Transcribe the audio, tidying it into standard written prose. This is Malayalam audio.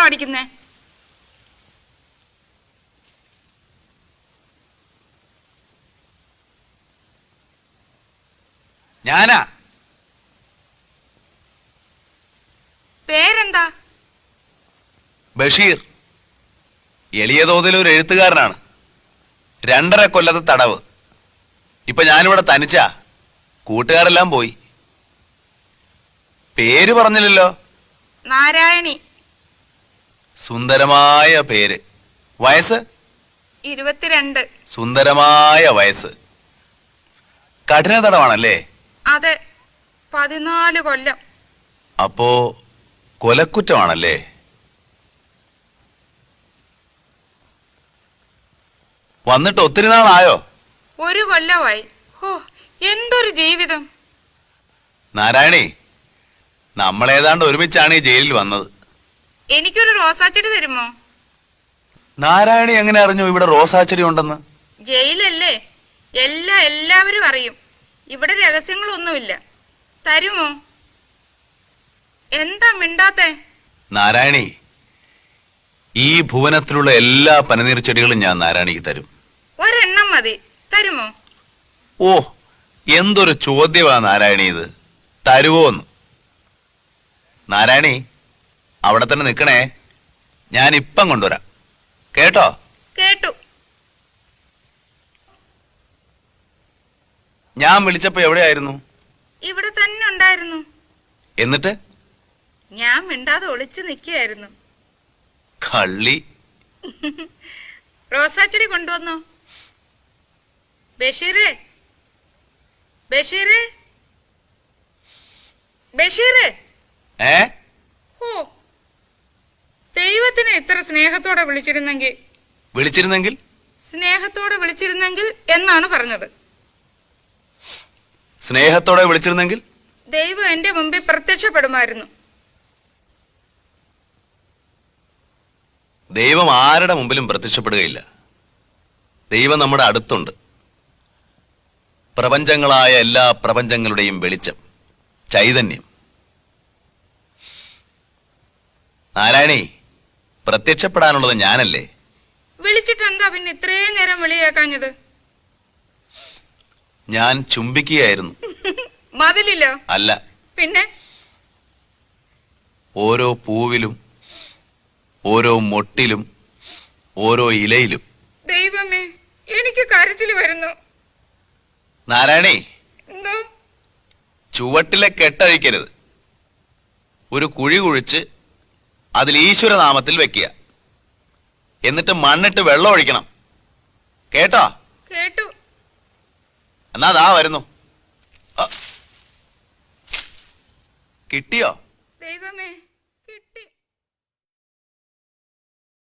അടിക്കുന്നേ? ഞാനാ. പേരെന്താ? ബഷീർ. എളിയ തോതിൽ ഒരു എഴുത്തുകാരനാണ്. 2.5 കൊല്ലത്തെ തടവ്. ഇപ്പൊ ഞാനിവിടെ തനിച്ചാ. കൂട്ടുകാരെല്ലാം പോയി. പേര് പറഞ്ഞില്ലല്ലോ. നാരായണി. സുന്ദരമായ പേര്. വയസ്സ്? 22. സുന്ദരമായ വയസ്സ്. കഠിന തടവാണല്ലേ? അതെ, 14 കൊല്ലം. അപ്പോ കൊലക്കുറ്റമാണല്ലേ? വന്നിട്ട് ഒത്തിരി നാളായോ? 1 കൊല്ലമായി. ഓ, എന്തൊരു ജീവിതം. നാരായണി, നമ്മളേതാണ്ട് ഒരുമിച്ചാണ് ഈ ജയിലിൽ വന്നത്. എനിക്കൊരു റോസാച്ചെടി തരുമോ? നാരായണി എങ്ങനെ അറിഞ്ഞു ഇവിടെ റോസാച്ചെടി ഉണ്ടെന്ന്? ജയിലല്ലേ, എല്ലാവരും അറിയും. ഇവിടെ രഹസ്യങ്ങളൊന്നുമില്ല. തരുമോ? എന്താ മിണ്ടാത്തെ? നാരായണി, ഈ ഭുവനത്തിലുള്ള എല്ലാ പനിനീർ ചെടികളും ഞാൻ നാരായണിക്ക് തരും. ഒരെണ്ണം മതി. തരുമോ? ഓ, എന്തൊരു ചോദ്യമാ നാരായണി ഇത്. തരുവോന്ന്? നാരായണി, അവിടെ തന്നെ നിൽക്കണേ. ഞാൻ ഇപ്പം കൊണ്ടുവരാം. കേട്ടോ? കേട്ടു. ഞാൻ വിളിച്ചപ്പോ എവിടെയായിരുന്നു? ഇവിടെ തന്നെ ഉണ്ടായിരുന്നു. എന്നിട്ട്? ഞാൻ മിണ്ടാതെ ഒളിച്ചു നിൽക്കുകയായിരുന്നു. കള്ളി. റോസാച്ചെടി കൊണ്ടുവന്നോ? ബഷീറേ, ബഷീറേ, ബഷീറേ. ഓ, ദൈവത്തിനെ ഇത്ര സ്നേഹത്തോടെ വിളിച്ചിരുന്നെങ്കിൽ സ്നേഹത്തോടെ വിളിച്ചിരുന്നെങ്കിൽ എന്നാണ് പറഞ്ഞത്. സ്നേഹത്തോടെ വിളിച്ചിരുന്നെങ്കിൽ ദൈവം എന്റെ മുമ്പിൽ പ്രത്യക്ഷപ്പെടുമായിരുന്നു. ദൈവം ആരുടെ മുമ്പിലും പ്രത്യക്ഷപ്പെടുകയില്ല. ദൈവം നമ്മുടെ അടുത്തുണ്ട്. പ്രപഞ്ചങ്ങളായ എല്ലാ പ്രപഞ്ചങ്ങളുടെയും വെളിച്ചം, ചൈതന്യം. നാരായണി, പ്രത്യക്ഷപ്പെടാനുള്ളത് ഞാനല്ലേ? വിളിച്ചിട്ട് എന്താ പിന്നെ ഇത്രയും നേരം വിളിയേക്കാഞ്ഞത്? ഞാൻ ചുംബിക്കുകയായിരുന്നു. മതിലില്ലോ? അല്ല. പിന്നെ? ഓരോ പൂവിലും, ഓരോ മൊട്ടിലും, ഓരോ ഇലയിലും. ദൈവമേ, എനിക്ക് കരച്ചിൽ വരുന്നു. നാരായണി, എന്തോ? ചുവട്ടിലെ കെട്ടഴിക്കരുത്. ഒരു കുഴി കുഴിച്ച് അതിൽ ഈശ്വരനാമത്തിൽ വെക്കുക. എന്നിട്ട് മണ്ണിട്ട് വെള്ളം ഒഴിക്കണം. കേട്ടോ? കേട്ടു. എന്നാ ദാ വരുന്നു. കിട്ടിയോ?